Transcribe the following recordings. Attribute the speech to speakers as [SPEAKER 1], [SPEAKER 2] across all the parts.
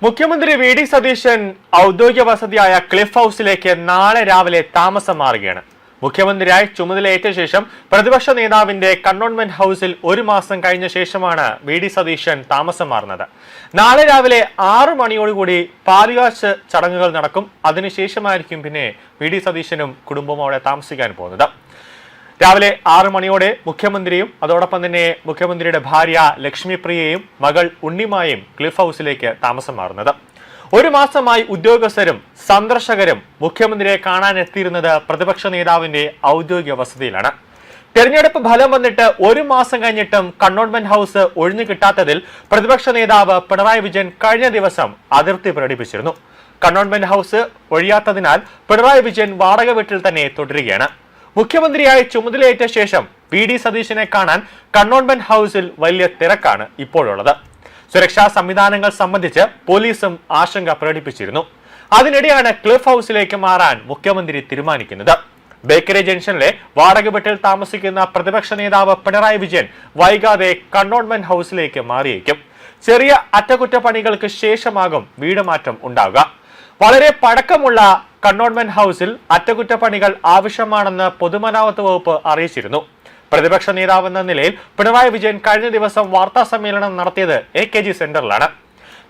[SPEAKER 1] മുഖ്യമന്ത്രി V D Satheesan ഔദ്യോഗിക വസതിയായ ക്ലിഫ് ഹൌസിലേക്ക് നാളെ രാവിലെ താമസം മാറുകയാണ്. മുഖ്യമന്ത്രിയായി ചുമതലയേറ്റ ശേഷം പ്രതിപക്ഷ നേതാവിന്റെ കണ്ടോൺമെന്റ് ഹൌസിൽ ഒരു മാസം കഴിഞ്ഞ ശേഷമാണ് വി ഡി സതീശൻ താമസം മാറുന്നത്. നാളെ രാവിലെ 6 മണിയോടുകൂടി പാലുകാച്ച് ചടങ്ങുകൾ നടക്കും. അതിനുശേഷമായിരിക്കും പിന്നെ വി ഡി സതീശനും കുടുംബവും അവിടെ താമസിക്കാൻ പോകുന്നത്. രാവിലെ 6 മണിയോടെ മുഖ്യമന്ത്രിയും അതോടൊപ്പം തന്നെ മുഖ്യമന്ത്രിയുടെ ഭാര്യ ലക്ഷ്മിപ്രിയയും മകൾ ഉണ്ണിമായും ക്ലിഫ് ഹൌസിലേക്ക് താമസം മാറുന്നത്. ഒരു മാസമായി ഉദ്യോഗസ്ഥരും സന്ദർശകരും മുഖ്യമന്ത്രിയെ കാണാനെത്തിയിരുന്നത് പ്രതിപക്ഷ നേതാവിന്റെ ഔദ്യോഗിക വസതിയിലാണ്. തെരഞ്ഞെടുപ്പ് ഫലം വന്നിട്ട് ഒരു മാസം കഴിഞ്ഞിട്ടും കണ്ടോൺമെന്റ് ഹൌസ് ഒഴിഞ്ഞു കിട്ടാത്തതിൽ പ്രതിപക്ഷ നേതാവ് പിണറായി വിജയൻ കഴിഞ്ഞ ദിവസം അതൃപ്തി പ്രകടിപ്പിച്ചിരുന്നു. കണ്ടോൺമെന്റ് ഹൌസ് ഒഴിയാത്തതിനാൽ പിണറായി വിജയൻ വാടക വീട്ടിൽ തന്നെ തുടരുകയാണ്. മുഖ്യമന്ത്രിയായി ചുമതലയേറ്റ ശേഷം വി ഡി സതീശനെ കാണാൻ കണ്ടോൺമെന്റ് ഹൌസിൽ വലിയ തിരക്കാണ് ഇപ്പോഴുള്ളത്. സുരക്ഷാ സംവിധാനങ്ങൾ സംബന്ധിച്ച് പോലീസും ആശങ്ക പ്രകടിപ്പിച്ചിരുന്നു. അതിനിടെയാണ് ക്ലിഫ് ഹൌസിലേക്ക് മാറാൻ മുഖ്യമന്ത്രി തീരുമാനിക്കുന്നത്. ബേക്കറി ജംഗ്ഷനിലെ വാടക വീട്ടിൽ താമസിക്കുന്ന പ്രതിപക്ഷ നേതാവ് പിണറായി വിജയൻ വൈകാതെ കണ്ടോൺമെന്റ് ഹൌസിലേക്ക് മാറിയേക്കും. ചെറിയ അറ്റകുറ്റപ്പണികൾക്ക് ശേഷമാകും വീട് മാറ്റം ഉണ്ടാവുക. വളരെ പഴക്കമുള്ള കണ്ടോൺമെന്റ് ഹൌസിൽ അറ്റകുറ്റപ്പണികൾ ആവശ്യമാണെന്ന് പൊതുമരാമത്ത് വകുപ്പ് അറിയിച്ചിരുന്നു. പ്രതിപക്ഷ നേതാവെന്ന നിലയിൽ പിണറായി വിജയൻ കഴിഞ്ഞ ദിവസം വാർത്താ സമ്മേളനം നടത്തിയത് AKG സെന്ററിലാണ്.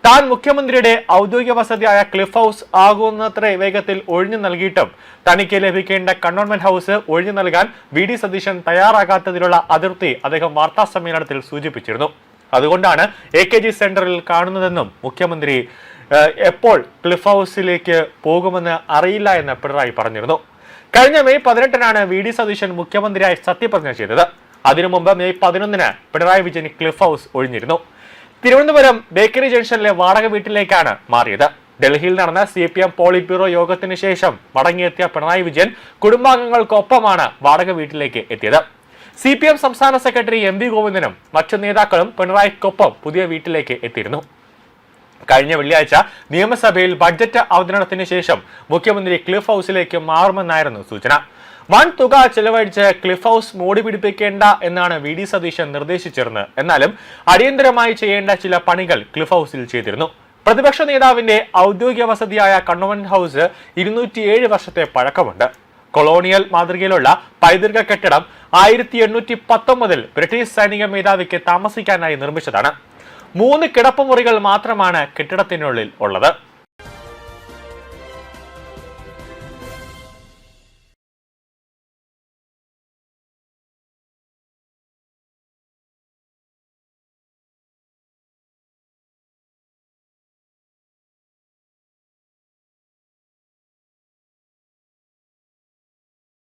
[SPEAKER 1] താൻ മുഖ്യമന്ത്രിയുടെ ഔദ്യോഗിക വസതിയായ ക്ലിഫ് ഹൌസ് ആകുന്നത്ര വേഗത്തിൽ ഒഴിഞ്ഞു നൽകിയിട്ടും തനിക്ക് ലഭിക്കേണ്ട കണ്ടോൺമെന്റ് ഹൌസ് ഒഴിഞ്ഞു നൽകാൻ വി ഡി സതീശൻ തയ്യാറാകാത്തതിലുള്ള അതൃപ്തി അദ്ദേഹം വാർത്താ സമ്മേളനത്തിൽ സൂചിപ്പിച്ചിരുന്നു. അതുകൊണ്ടാണ് AKG സെന്ററിൽ കാണുന്നതെന്നും മുഖ്യമന്ത്രി എപ്പോൾ ക്ലിഫ് ഹൌസിലേക്ക് പോകുമെന്ന് അറിയില്ല എന്ന് പിണറായി പറഞ്ഞിരുന്നു. കഴിഞ്ഞ മെയ് 18-നാണ് വി ഡി സതീശൻ മുഖ്യമന്ത്രിയായി സത്യപ്രതിജ്ഞ ചെയ്തത്. അതിനു മുമ്പ് മെയ് 11-ന് പിണറായി വിജയൻ ക്ലിഫ് ഹൌസ് ഒഴിഞ്ഞിരുന്നു. തിരുവനന്തപുരം ബേക്കറി ജംഗ്ഷനിലെ വാടക വീട്ടിലേക്കാണ് മാറിയത്. ഡൽഹിയിൽ നടന്ന CPM പോളിറ്റ് ബ്യൂറോ യോഗത്തിന് ശേഷം മടങ്ങിയെത്തിയ പിണറായി വിജയൻ കുടുംബാംഗങ്ങൾക്കൊപ്പമാണ് വാടക വീട്ടിലേക്ക് എത്തിയത്. CPM സംസ്ഥാന സെക്രട്ടറി MV ഗോവിന്ദനും മറ്റു നേതാക്കളും പിണറായിക്കൊപ്പം പുതിയ വീട്ടിലേക്ക് എത്തിയിരുന്നു. കഴിഞ്ഞ വെള്ളിയാഴ്ച നിയമസഭയിൽ ബഡ്ജറ്റ് അവതരണത്തിന് ശേഷം മുഖ്യമന്ത്രി ക്ലിഫ് ഹൌസിലേക്ക് മാറുമെന്നായിരുന്നു സൂചന. വൻ തുക ചെലവഴിച്ച് ക്ലിഫ് ഹൌസ് മോടി പിടിപ്പിക്കേണ്ട എന്നാണ് വി ഡി സതീശൻ നിർദ്ദേശിച്ചിരുന്നത്. എന്നാലും അടിയന്തരമായി ചെയ്യേണ്ട ചില പണികൾ ക്ലിഫ് ഹൌസിൽ ചെയ്തിരുന്നു. പ്രതിപക്ഷ നേതാവിന്റെ ഔദ്യോഗിക വസതിയായ കണ്ടോൺമെന്റ് ഹൌസ് 207 വർഷത്തെ പഴക്കമുണ്ട്. കൊളോണിയൽ മാതൃകയിലുള്ള പൈതൃക കെട്ടിടം 1819-ൽ ബ്രിട്ടീഷ് സൈനിക മേധാവിക്ക് താമസിക്കാനായി നിർമ്മിച്ചതാണ്. 3 കിടപ്പുമുറികൾ മാത്രമാണ് കെട്ടിടത്തിനുള്ളിൽ ഉള്ളത്.